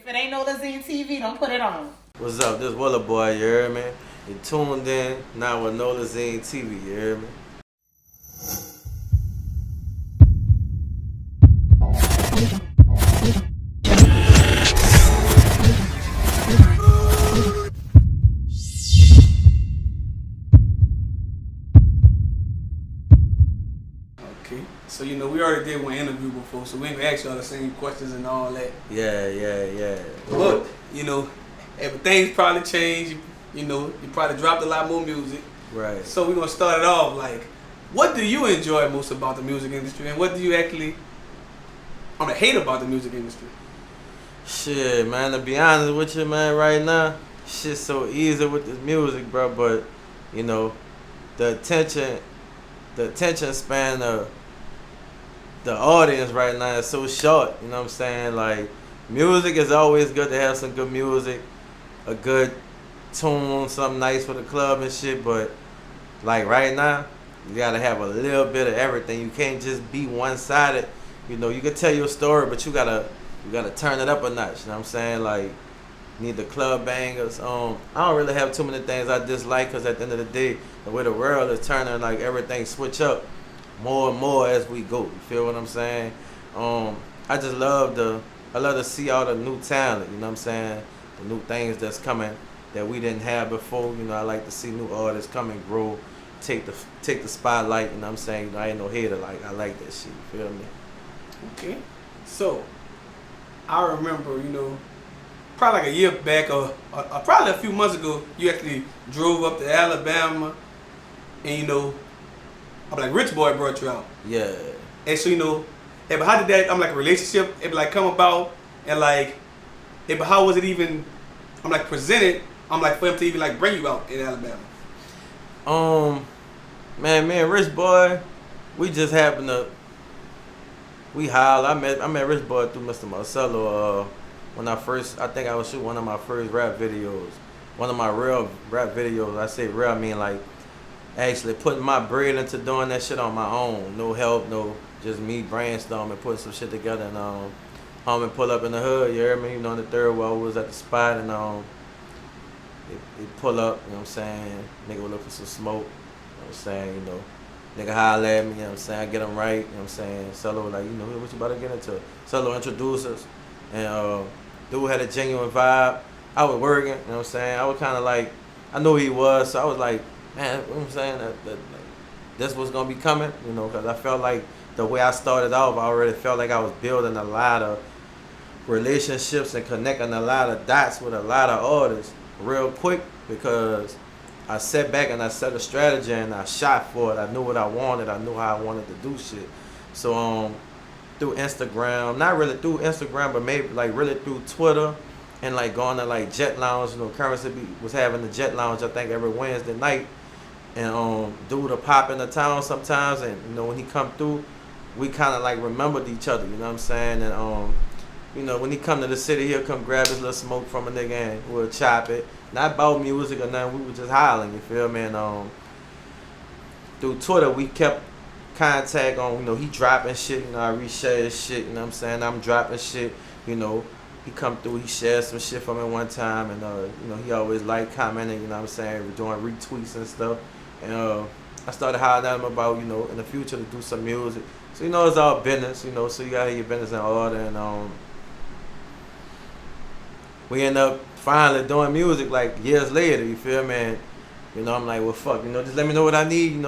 it ain't Nolazine TV, don't put it on. What's up? This Willa boy, you hear me? You tuned in now with Nolazine TV, you hear me? Okay, so we already did one interview before, so we ain't gonna ask y'all the same questions and all that. Yeah. But, everything's probably changed. You probably dropped a lot more music. Right. So we're gonna start it off like, what do you enjoy most about the music industry, and what do you actually hate about the music industry? Shit, man, to be honest with you, man, right now, shit's so easy with this music, bro, but, the attention span of the audience right now is so short, you know what I'm saying? Like, music is always good to have some good music, a good tune, something nice for the club and shit, but like right now, you gotta have a little bit of everything. You can't just be one-sided. You can tell your story, but you gotta turn it up a notch, you know what I'm saying? Like, you need the club bangers. I don't really have too many things I dislike, because at the end of the day, the way the world is turning, like, everything switch up more and more as we go. You feel what I'm saying? I just love to see all the new talent, you know what I'm saying? The new things that's coming that we didn't have before. I like to see new artists come and grow, take the spotlight, you know what I'm saying? I ain't no hater, like, I like that shit, you feel me? Okay, so I remember, probably like a year back or probably a few months ago, you actually drove up to Alabama, and I'm like, Rich Boy brought you out. Yeah. And so but how did that? I'm like, a relationship, come about, and like, but how was it even? I'm like, presented. I'm like, for him to even like bring you out in Alabama. Man, me and Rich Boy, we just happened to. We holler. I met Rich Boy through Mr. Marcello. When I think I was shooting one of my first rap videos. One of my real rap videos. I say real, I mean like actually putting my bread into doing that shit on my own. No help, just me brainstorming, putting some shit together, and homie pull up in the hood, you hear me? In the third wall, we was at the spot, and he pull up, you know what I'm saying? Nigga would look for some smoke, you know what I'm saying? Nigga holler at me, you know what I'm saying? I get him right, you know what I'm saying? Cello was like, what you about to get into? Cello introduced us, and dude had a genuine vibe. I was working, you know what I'm saying? I was kind of like, I knew he was, so I was like, man, you know what I'm saying? That this was going to be coming, because I felt like the way I started off, I already felt like I was building a lot of relationships and connecting a lot of dots with a lot of artists real quick, because I sat back and I set a strategy and I shot for it. I knew what I wanted. I knew how I wanted to do shit. So through Instagram, not really through Instagram, but maybe like really through Twitter, and like going to like Jet Lounge. Currency was having the Jet Lounge, I think, every Wednesday night, and dude would pop into town sometimes, and when he come through, we kind of like remembered each other, you know what I'm saying? And when he come to the city, he'll come grab his little smoke from a nigga and we'll chop it. Not about music or nothing, we were just hollering, you feel me? And through Twitter, we kept contact on, he dropping shit, I reshare his shit, you know what I'm saying? I'm dropping shit, he come through, he shared some shit from me one time, and he always like commenting, you know what I'm saying? We're doing retweets and stuff. And I started hollering at him about, in the future to do some music. So, it's all business, so you gotta have your business in order. And we end up finally doing music like years later, you feel me? And, I'm like, well, fuck, just let me know what I need,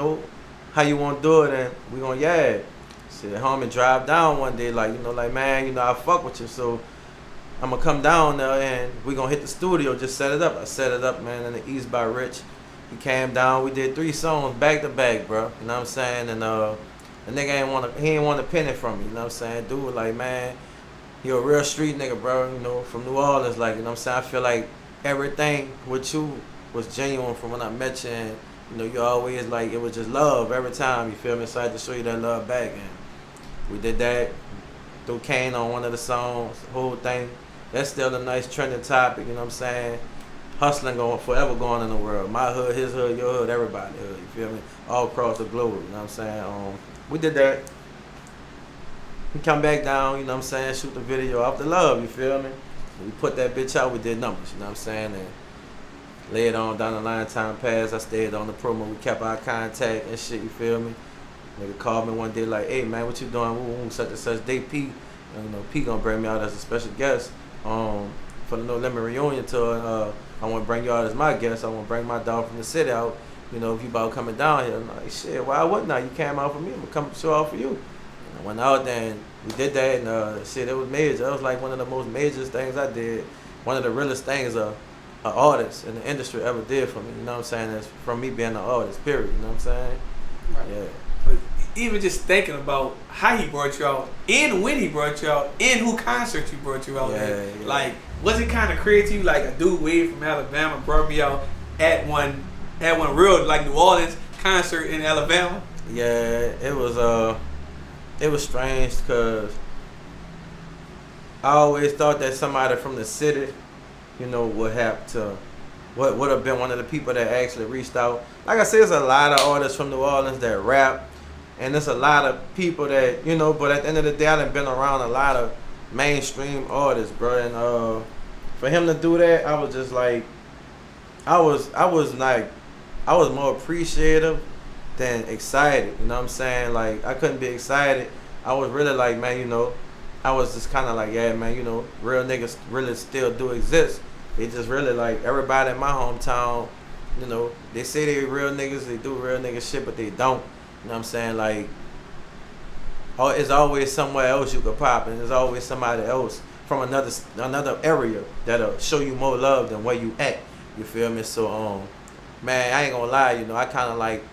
how you want to do it, and we gonna, yeah. Shit, homie drive down one day, like, man, I fuck with you, so I'm gonna come down there and we gonna hit the studio, just set it up. I set it up, man, in the East by Rich. He came down, we did 3 songs back to back, bro, you know what I'm saying? And the nigga ain't want a penny from me, you know what I'm saying? Dude was like, man, you a real street nigga, bro, from New Orleans, like, you know what I'm saying? I feel like everything with you was genuine from when I met you, and, you always, like, it was just love every time, you feel me? So I had to show you that love back, and we did that, threw Kane on one of the songs, the whole thing. That's still a nice trending topic, you know what I'm saying? Hustling forever going in the world. My hood, his hood, your hood, everybody's hood, you feel me? All across the globe, you know what I'm saying? We did that. We come back down, you know what I'm saying, shoot the video off the love, you feel me? We put that bitch out, we did numbers, you know what I'm saying? And later on down the line, time passed, I stayed on the promo, we kept our contact and shit, you feel me? Nigga called me one day like, hey man, what you doing? Woo, such and such day, P. And, you know, P gonna bring me out as a special guest for the No Limit reunion tour. I want to bring you out as my guest. I want to bring my dog from the city out. You know, if you about coming down here, I'm like, shit, why wouldn't I? You came out for me, I'm gonna come show out for you. And I went out there and we did that, and shit, it was major. That was like one of the most major things I did. One of the realest things an artist in the industry ever did for me. You know what I'm saying? That's from me being an artist, period. You know what I'm saying? Right. Yeah. But even just thinking about how he brought you out, and when he brought you out, and who concert he brought you out at, yeah. like, was it kind of crazy to you? Like, a dude way from Alabama brought me out at one real, like, New Orleans concert in Alabama. Yeah, it was strange because I always thought that somebody from the city, you know, would have been one of the people that actually reached out. Like I said, there's a lot of artists from New Orleans that rap, and there's a lot of people that, you know, but at the end of the day, I done been around a lot of mainstream artists, bro, and for him to do that, I was just like, I was more appreciative than excited, you know what I'm saying? Like, I couldn't be excited. I was really like, man, you know, I was just kind of like, yeah, man, you know, real niggas really still do exist. They just really like, everybody in my hometown, you know, they say they real niggas, they do real nigga shit, but they don't. You know what I'm saying? Like, it's always somewhere else you could pop, and there's always somebody else from another area that'll show you more love than where you at. You feel me? So, man, I ain't gonna lie, you know, I kind of like,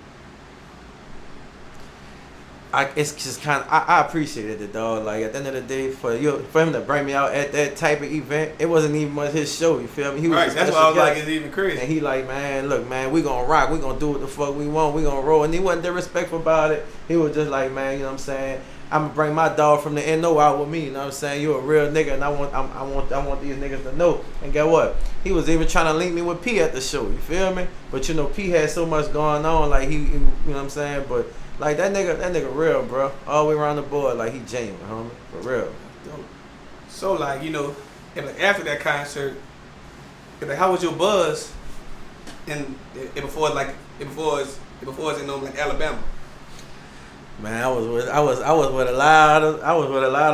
it's just kind of, I appreciated it, dog. Like, at the end of the day, for him to bring me out at that type of event, it wasn't even much his show, you feel me? He was right, that's why I was like, it's even crazy. And he like, man, look, man, we gonna rock, we gonna do what the fuck we want, we gonna roll. And he wasn't disrespectful about it. He was just like, man, you know what I'm saying? I'm gonna bring my dog from the NO out with me, you know what I'm saying? You a real nigga, and I want these niggas to know. And get what? He was even trying to link me with P at the show, you feel me? But you know, P had so much going on, like you know what I'm saying? But like that nigga real, bro. All the way around the board, like he genuine, homie, for real. So like, you know, and like after that concert, like how was your buzz? And before it's in like Alabama. Man, I was with a lot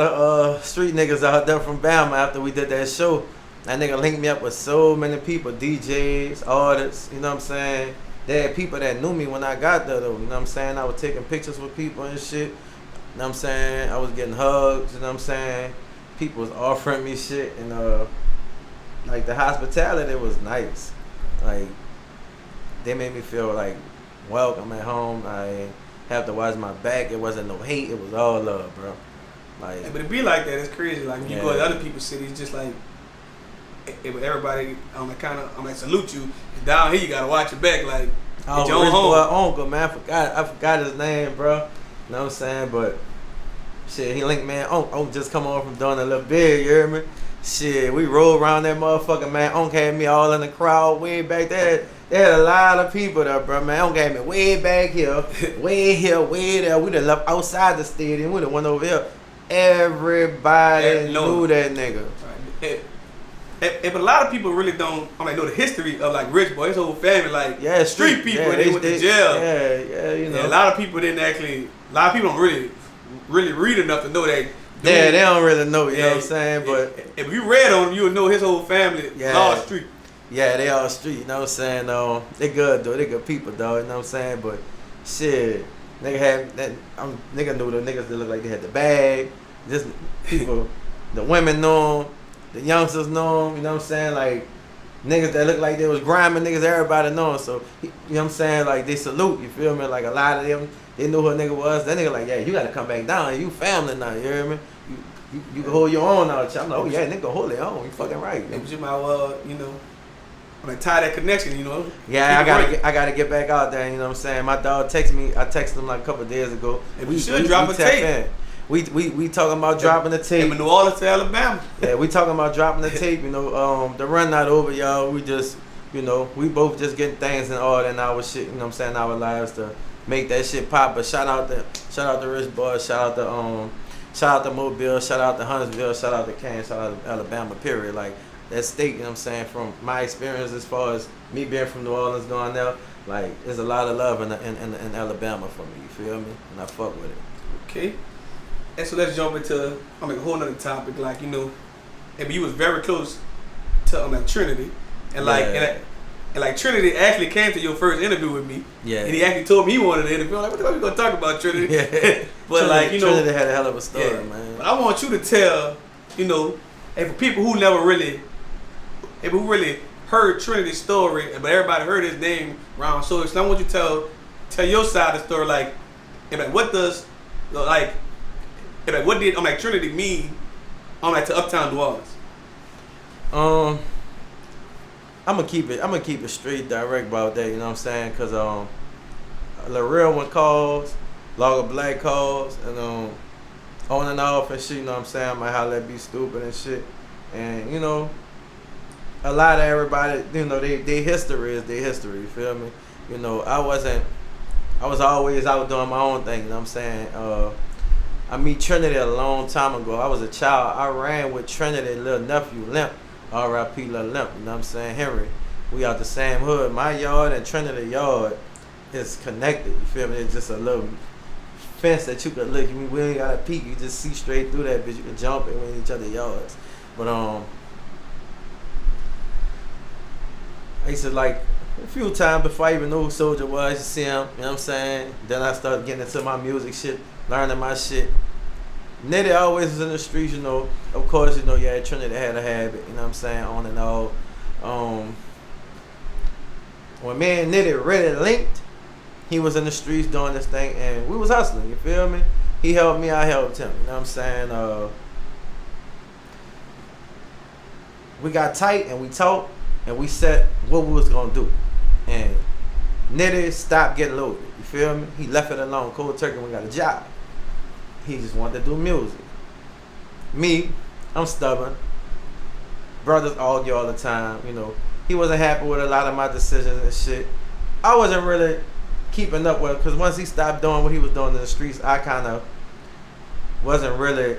of street niggas out there from Bama after we did that show. That nigga linked me up with so many people, DJs, artists, you know what I'm saying? They had people that knew me when I got there though, you know what I'm saying? I was taking pictures with people and shit, you know what I'm saying? I was getting hugs, you know what I'm saying? People was offering me shit, and like the hospitality was nice. Like, they made me feel like welcome at home. I have to watch my back. It wasn't no hate. It was all love, bro. Like, yeah, but it be like that. It's crazy. Like when you go to other people's cities, just like everybody, I'm like salute you. And down here, you gotta watch your back. Like oh, your own home. Boy, uncle, man, I forgot his name, bro. You know what I'm saying? But shit, he linked, man. Uncle just come on from doing a little big. You hear me? Shit, we rolled around that motherfucker, man. Uncle had me all in the crowd way back there. They had a lot of people there, bro, man. Uncle had me way back here, way here, way there. We done left outside the stadium. We done went over here. Everybody knew that nigga. Right. But a lot of people really don't know the history of like Rich Boy, his whole family, like street people, they went to jail. Yeah, you know. Yeah, a lot of people don't really read enough to know that. Dude, yeah, they don't really know, you know what I'm saying? But if you read on him, you would know his whole family all street. Yeah, they all street, you know what I'm saying? They good though, they good people though, you know what I'm saying? But shit, nigga knew the niggas that look like they had the bag. Just people, the women know them, the youngsters know them, you know what I'm saying? Like, niggas that look like they was grinding niggas, everybody know them. So, you know what I'm saying? Like, they salute, you feel me? Like, a lot of them, they knew who a nigga was. That nigga like, yeah, you gotta come back down. You family now, you hear me? You can hold your own out. I'm like, oh yeah, nigga, hold it on. You fucking right. But you might well, you know, like tie that connection, you know. Yeah, I gotta get back out there. You know what I'm saying? My dog texted me. I texted him like a couple of days ago. And we should drop a tape. In. We talking about dropping the tape. From New Orleans to Alabama. Yeah, we talking about dropping the tape. You know, the run not over, y'all. We just, you know, we both just getting things in order in our shit. You know what I'm saying? Our lives to make that shit pop. But shout out to Rich Boy. Shout out to shout out to Mobile, shout out to Huntsville, shout out to Kansas, shout out to Alabama, period. Like, that state, you know what I'm saying, from my experience as far as me being from New Orleans going there, like, there's a lot of love in Alabama for me, you feel me? And I fuck with it. Okay. And so let's jump into a whole nother topic. Like, you know, and you was very close to like Trinity, and like and like Trinity actually came to your first interview with me. Yeah. And he actually told me he wanted to interview. I'm like, what the fuck we gonna talk about, Trinity? Yeah. But Trinity, like, you know, Trinity had a hell of a story, man. But I want you to tell, you know, and for people who never really, who really heard Trinity's story, but everybody heard his name around. So I want you to tell your side of the story. Like what does what did Trinity mean to Uptown New Orleans? I'm gonna keep it straight direct about that, you know what I'm saying? Cause the real one calls, Log of Black calls, and on and off and shit, you know what I'm saying? I might holler at Be Stupid and shit. And you know, a lot of everybody, you know, they history is their history, you feel me? You know, I was always out doing my own thing, you know what I'm saying? I meet Trinity a long time ago. I was a child. I ran with Trinity, little nephew, Limp. R.I.P. Lil Limp, you know what I'm saying? Henry. We out the same hood. My yard and Trinity yard is connected, you feel me? It's just a little fence that you could look. We ain't got a peek. You just see straight through that bitch. You can jump it in each other's yards. But I used to like a few times before I even knew who Soulja was, you see him, you know what I'm saying? Then I started getting into my music shit, learning my shit. Nitty always was in the streets, you know. Of course, you know, yeah, Trinity had a habit, you know what I'm saying, on and off. When me and Nitty really linked, he was in the streets doing this thing, and we was hustling, you feel me? He helped me, I helped him, you know what I'm saying? We got tight, and we talked, and we said what we was gonna do. And Nitty stopped getting loaded, you feel me? He left it alone, cold turkey, we got a job. He just wanted to do music. Me, I'm stubborn. Brothers argue all the time, you know. He wasn't happy with a lot of my decisions and shit. I wasn't really keeping up with him, because once he stopped doing what he was doing in the streets, I kind of wasn't really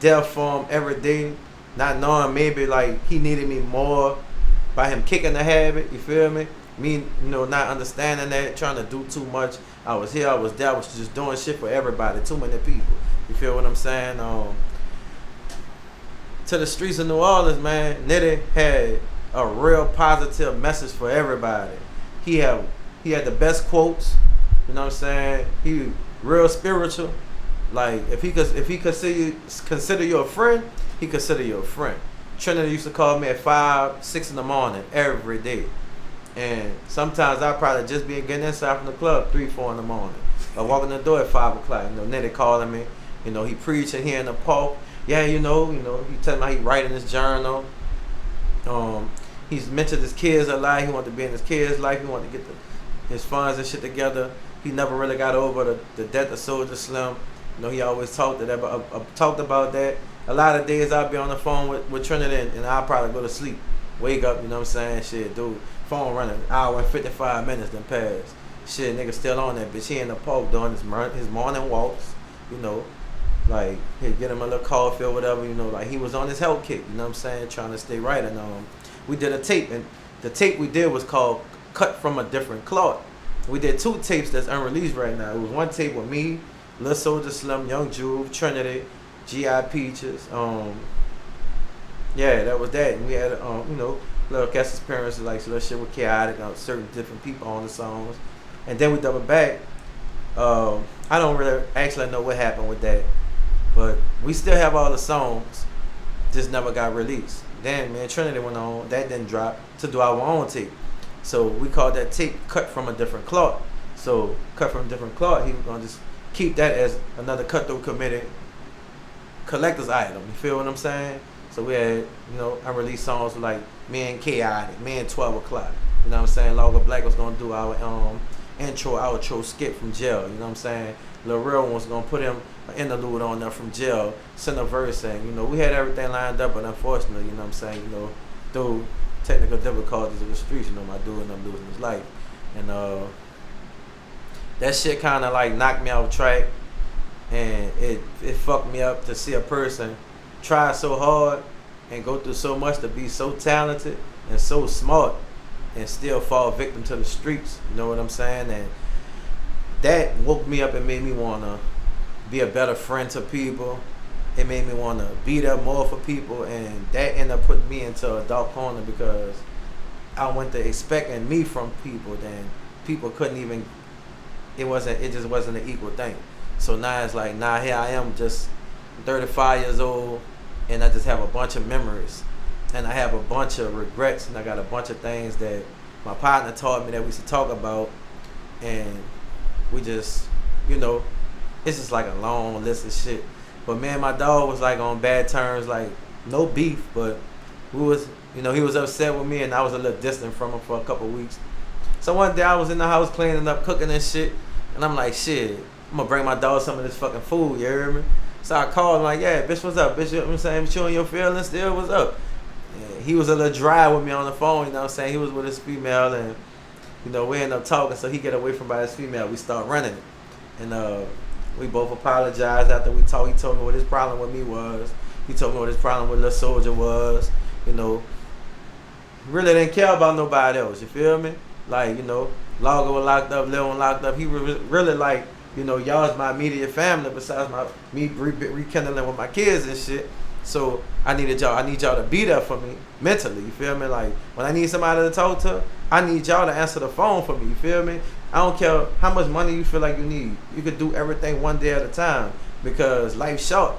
there for him every day, not knowing maybe like he needed me more by him kicking the habit, you feel me? Me, you know, not understanding that, trying to do too much. I was here, I was there, I was just doing shit for everybody, too many people. You feel what I'm saying? To the streets of New Orleans, man, Nitty had a real positive message for everybody. He had the best quotes, you know what I'm saying? He real spiritual. Like if he consider you a friend, he consider you a friend. Trinity used to call me at 5, 6 in the morning every day. And sometimes I probably just be getting inside from the club 3, 4 in the morning. I walk in the door at 5 o'clock. You know, Nitty calling me. You know, he preaching here in the park. Yeah, you know, he telling me how he writing his journal. He's mentioned his kids a lot. He wanted to be in his kids' life. He wanted to get his funds and shit together. He never really got over the death of Soulja Slim. You know, he always talked about that. A lot of days I'll be on the phone with Trinity and I'll probably go to sleep. Wake up, you know what I'm saying? Shit, dude. Phone running, hour and 55 minutes then passed. Shit, nigga still on that bitch. He in the park doing his morning walks, you know. Like, he'd get him a little coffee or whatever, you know. Like, he was on his health kick, you know what I'm saying? Trying to stay right. And we did a tape, and the tape we did was called Cut From A Different Cloth. We did 2 tapes that's unreleased right now. It was one tape with me, Lil Soulja Slim, Young Juve, Trinity, G.I. Peaches. Yeah, that was that. And we had, you know, little guest appearances, like little shit with Chaotic, certain different people on the songs. And then we double back. I don't really actually know what happened with that. But we still have all the songs, just never got released. Then, man, Trinity went on, that didn't drop, to do our own tape. So we called that tape Cut From A Different Cloth. So, Cut From A Different Cloth, he was going to just keep that as another Cutthroat Committee collector's item. You feel what I'm saying? So we had, you know, unreleased songs like me and Chaotic, me and 12 o'clock. You know what I'm saying? Log of Black was gonna do our intro, outro skit from jail. You know what I'm saying? Lil Real was gonna put him an interlude on there from jail, send a verse in. You know, we had everything lined up, but unfortunately, you know what I'm saying? You know, through technical difficulties of the streets, you know, my dude ended up losing his life, and that shit kind of like knocked me off track. and it fucked me up to see a person try so hard and go through so much to be so talented and so smart and still fall victim to the streets. You know what I'm saying? And that woke me up and made me want to be a better friend to people. It made me want to be there more for people, and that ended up putting me into a dark corner because I went to expecting me from people, then people couldn't even, it just wasn't an equal thing. So now it's like, now here I am, just 35 years old, and I just have a bunch of memories, and I have a bunch of regrets, and I got a bunch of things that my partner taught me that we should talk about, and we just, you know, it's just like a long list of shit. But me and my dog was like on bad terms, like no beef, but we was, you know, he was upset with me and I was a little distant from him for a couple weeks. So one day I was in the house cleaning up, cooking and shit, and I'm like, shit, I'm gonna bring my dog some of this fucking food, you hear me? So I called him like, yeah, bitch, what's up, bitch? You know what I'm saying? Showing your feelings still, what's up? And he was a little dry with me on the phone, you know what I'm saying? He was with his female and, you know, we ended up talking, so he get away from by his female. We start running it. And we both apologized after we talked. He told me what his problem with me was. He told me what his problem with Lil Soldier was. You know, really didn't care about nobody else. You feel me? Like, you know, Largo was locked up, Lil was locked up. He was really like, you know, y'all's my immediate family besides me rekindling with my kids and shit. So I need y'all to be there for me mentally. You feel me? Like when I need somebody to talk to, I need y'all to answer the phone for me. You feel me? I don't care how much money you feel like you need. You could do everything one day at a time because life's short.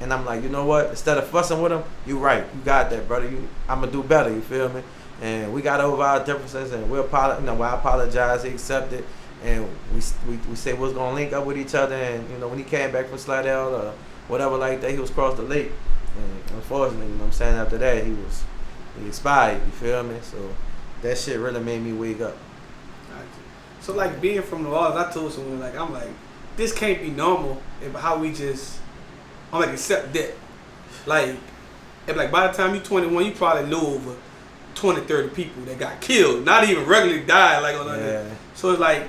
And I'm like, you know what? Instead of fussing with him, you right. You got that, brother. I'm gonna do better. You feel me? And we got over our differences, and I apologize. He accepted, and we said we was gonna link up with each other. And you know, when he came back from Slidell or whatever like that, he was across the lake. And unfortunately, you know what I'm saying, after that, he expired. You feel me? So that shit really made me wake up. So like being from New Orleans, I told someone like I'm like, this can't be normal. If how we just, I'm like accept that. Like, if like by the time you're 21, you probably know over 20, 30 people that got killed, not even regularly died like on that. So it's like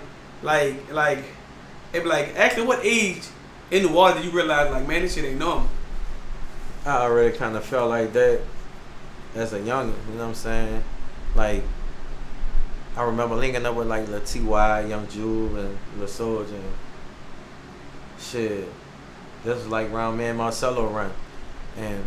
actually what age in the water did you realize like, man, this shit ain't normal? I already kind of felt like that as a youngin', you know what I'm saying? Like, I remember linking up with like Lil T.Y., Young Jube, and Lil Soldier. And shit, this was like around me and Marcelo run. And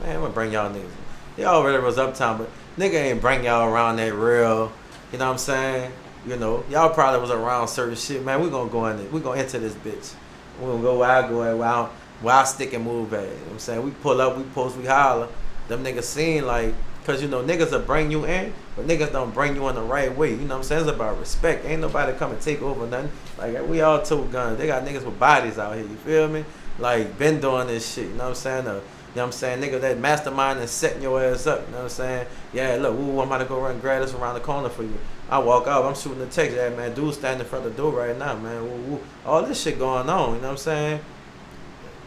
man, I'm gonna bring y'all niggas. Y'all already was uptown, but nigga ain't bring y'all around that real, you know what I'm saying? You know, y'all probably was around certain shit, man. We gonna go in it. We gonna enter this bitch. We gonna go where I go at, where I stick and move at. You know what I'm saying? We pull up, we post, we holler. Them niggas seen like, cause you know niggas will bring you in, but niggas don't bring you in the right way. You know what I'm saying? It's about respect. Ain't nobody come and take over nothing. Like we all tote guns. They got niggas with bodies out here. You feel me? Like been doing this shit. You know what I'm saying? You know what I'm saying? Nigga that mastermind and setting your ass up. You know what I'm saying? Yeah, look, I'm about to go run grab this around the corner for you. I walk out, I'm shooting the text. Yeah, man, dude standing in front of the door right now, man. Woo. All this shit going on. You know what I'm saying?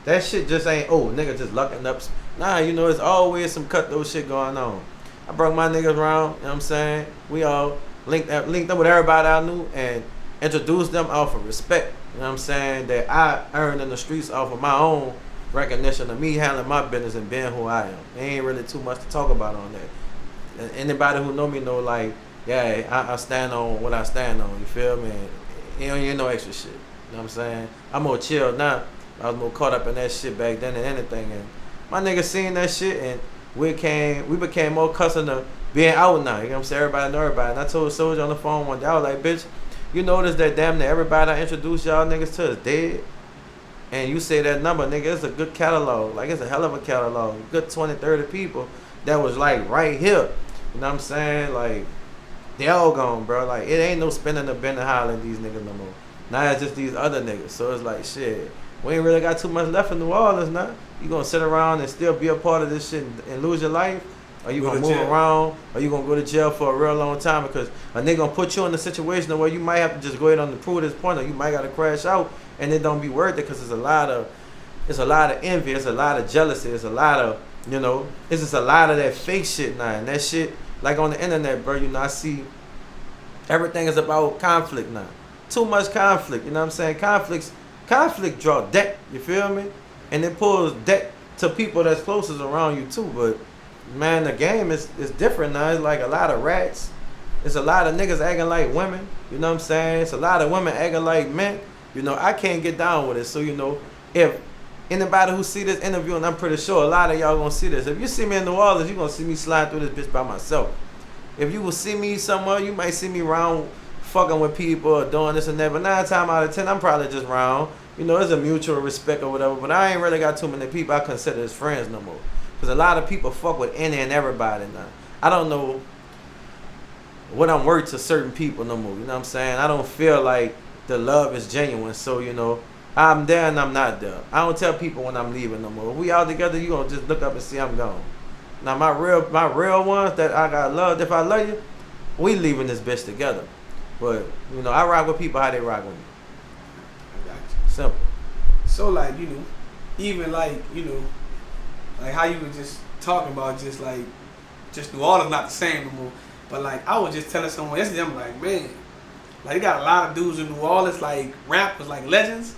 That shit just ain't, nigga just lucking up. Nah, you know, it's always some cutthroat shit going on. I brought my niggas around, you know what I'm saying? We all linked up with everybody I knew and introduced them off of respect, you know what I'm saying? That I earned in the streets off of my own recognition of me handling my business and being who I am. There ain't really too much to talk about on that. And anybody who know me know, like, yeah, I stand on what I stand on, you feel me? Ain't no extra shit, you know what I'm saying? I'm more chill now. I was more caught up in that shit back then than anything. And my niggas seen that shit and we became more accustomed to being out now. You know what I'm saying? Everybody know everybody. And I told Soldier on the phone one day, I was like, bitch, you notice that damn near everybody I introduced y'all niggas to is dead? And you say that number, nigga, it's a good catalog. Like, it's a hell of a catalog. Good 20, 30 people that was like right here. You know what I'm saying? Like, they all gone, bro. Like, it ain't no spinning the bend and hollering these niggas no more. Now it's just these other niggas. So it's like, shit, we ain't really got too much left in New Orleans now. You gonna sit around and still be a part of this shit and lose your life? Or you gonna move around? Or you gonna go to jail for a real long time? Because a nigga gonna put you in a situation where you might have to just go ahead on the prove this point, or you might gotta crash out, and it don't be worth it because it's a lot of envy, it's a lot of jealousy, it's a lot of, you know, it's just a lot of that fake shit now. And that shit, like on the internet, bro, you know, I see everything is about conflict now. Too much conflict, you know what I'm saying? Conflicts conflict draw depth, you feel me? And it pulls depth to people that's closest around you too. But man, the game is different now. It's like a lot of rats. It's a lot of niggas acting like women. You know what I'm saying? It's a lot of women acting like men. You know, I can't get down with it. So, you know, if anybody who see this interview, and I'm pretty sure a lot of y'all gonna see this. If you see me in New Orleans, you gonna see me slide through this bitch by myself. If you will see me somewhere, you might see me around fucking with people or doing this and that. But 9 times out of 10, I'm probably just around. You know, it's a mutual respect or whatever. But I ain't really got too many people I consider as friends no more. Because a lot of people fuck with any and everybody now. I don't know what I'm worth to certain people no more. You know what I'm saying? I don't feel like the love is genuine. So, you know, I'm there and I'm not there. I don't tell people when I'm leaving no more. If we all together, you gonna just look up and see I'm gone. Now my real ones that I got loved, if I love you, we leaving this bitch together. But, you know, I rock with people how they rock with me. I got you. Simple. So like, you know, even like, you know, like how you were just talking about just New Orleans not the same no more. But like I was just telling someone yesterday, I'm like, man, like they got a lot of dudes in New Orleans, like rappers, like legends,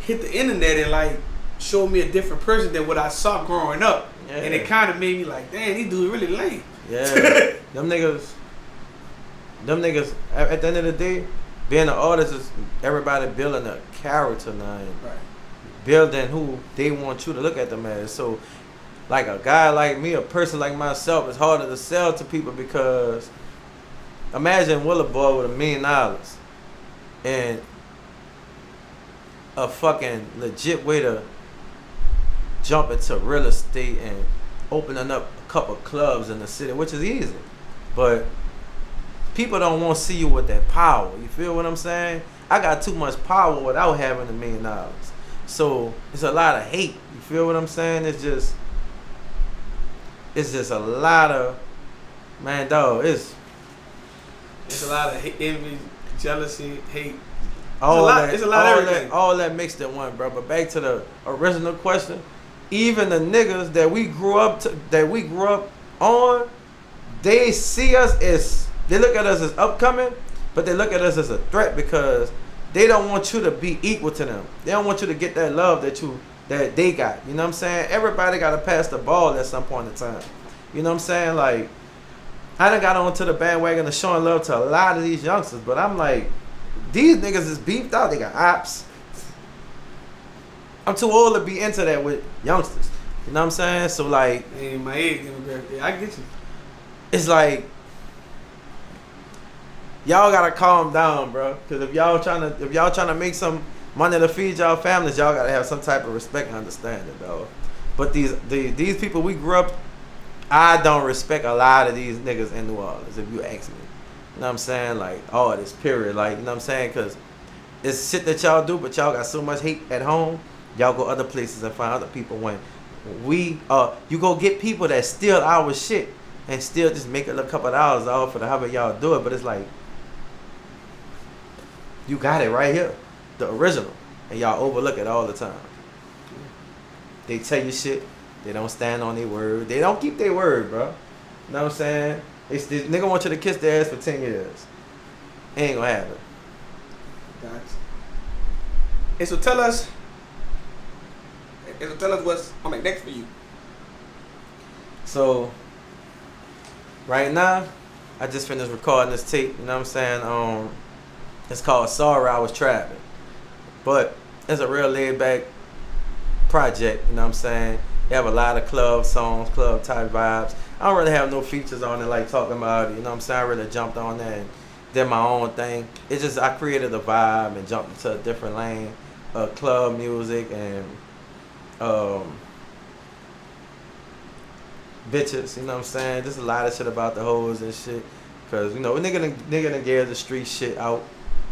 hit the internet and like showed me a different person than what I saw growing up. Yeah. And it kind of made me like, damn, these dudes really lame. Yeah. Them niggas, at the end of the day, being an artist is everybody building a character now. Right. Building who they want you to look at them as. So, like a guy like me, a person like myself, it's harder to sell to people because imagine Willa boy with $1 million and a fucking legit way to jump into real estate and opening up a couple clubs in the city, which is easy. But people don't want to see you with that power. You feel what I'm saying? I got too much power without having $1 million. So it's a lot of hate. You feel what I'm saying? It's just a lot of, man, dog, it's a lot of envy, jealousy, hate. It's a lot of everything. All that mixed in one, bro. But back to the original question, even the niggas that we grew up on, they see us as, they look at us as upcoming, but they look at us as a threat because they don't want you to be equal to them. They don't want you to get that love that they got. You know what I'm saying? Everybody got to pass the ball at some point in time. You know what I'm saying? Like, I done got onto the bandwagon of showing love to a lot of these youngsters, but I'm like, these niggas is beefed out. They got ops. I'm too old to be into that with youngsters. You know what I'm saying? So like, hey, my age demographic, I get you. It's like, y'all gotta calm down, bro. Cause if y'all trying to make some money to feed y'all families, y'all gotta have some type of respect and understanding, though. But these people we grew up, I don't respect a lot of these niggas in New Orleans, if you ask me. You know what I'm saying? Like, all this period. Like, you know what I'm saying? Cause it's shit that y'all do, but y'all got so much hate at home. Y'all go other places and find other people when you go get people that steal our shit and still just make a couple of dollars off of however y'all do it. But it's like, you got it right here, the original, and y'all overlook it all the time. They tell you shit, they don't stand on their word, they don't keep their word, bro. You know what I'm saying? This nigga want you to kiss their ass for 10 years. Ain't gonna happen. Gotcha. And so tell us what's next for you. So right now, I just finished recording this tape. You know what I'm saying? It's called Sorry I Was Trapping. But it's a real laid back project, you know what I'm saying? They have a lot of club songs, club type vibes. I don't really have no features on it like talking about it, you know what I'm saying? I really jumped on there and did my own thing. It's just I created a vibe and jumped into a different lane of club music and bitches, you know what I'm saying? Just a lot of shit about the hoes and shit. Cause you know, nigga done gave the street shit out.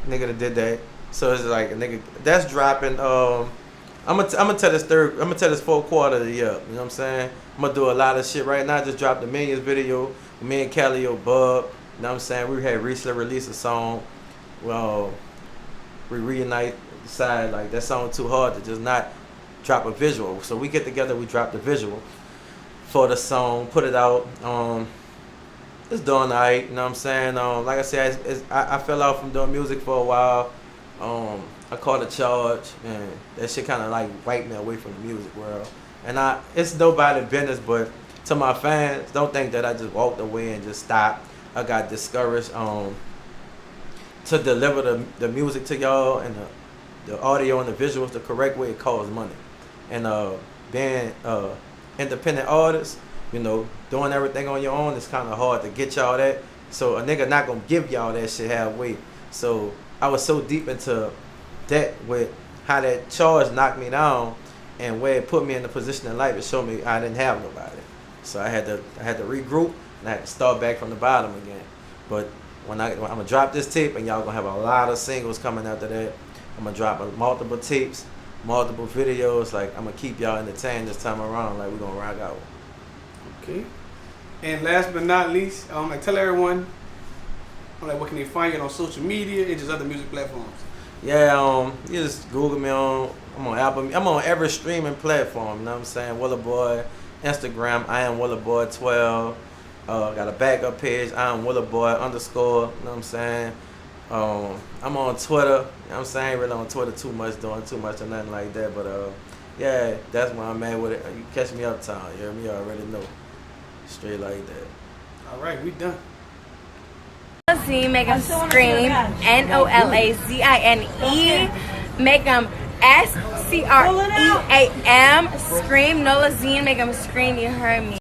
Nigga done did that. So it's like a nigga that's dropping. I'm gonna tell this fourth quarter of the year. You know what I'm saying? I'm gonna do a lot of shit right now. I just dropped the Millions video with me and Calio Bub. You know what I'm saying? We had recently released a song. Well, we reunite, decide like that song too hard to just not drop a visual. So we get together, we drop the visual for the song, put it out. It's doing alright, you know what I'm saying? Like I said, I fell out from doing music for a while. I caught a charge, and that shit kind of like wiped me away from the music world. And it's nobody's business, but to my fans, don't think that I just walked away and just stopped. I got discouraged to deliver the music to y'all and the audio and the visuals the correct way. It costs money, and being independent artists, you know, doing everything on your own is kind of hard to get y'all that. So a nigga not gonna give y'all that shit halfway. So I was so deep into that with how that charge knocked me down and where it put me in the position in life. It showed me I didn't have nobody. So I had to regroup and I had to start back from the bottom again. But when I'm gonna drop this tape, and y'all gonna have a lot of singles coming after that. I'm gonna drop multiple tapes, multiple videos. Like, I'm gonna keep y'all entertained this time around. Like, we're gonna rock out. Okay. And last but not least, like, tell everyone, like, what can they find you on social media and just other music platforms? Yeah, you just Google me I'm on Apple. I'm on every streaming platform. You know what I'm saying? Willa Boy, Instagram. I am Willa Boy 12. Got a backup page. I am Willa Boy _. You know what I'm saying? I'm on Twitter. You know what I'm saying? I ain't really on Twitter too much, doing too much or nothing like that. But yeah, that's where I'm at with it. You catch me uptown. You hear me? You already know. Straight like that. All right, we done. Nolazine, make them scream. Nolazine. Make them SCREAM. Scream. Nolazine, make them scream. You heard me.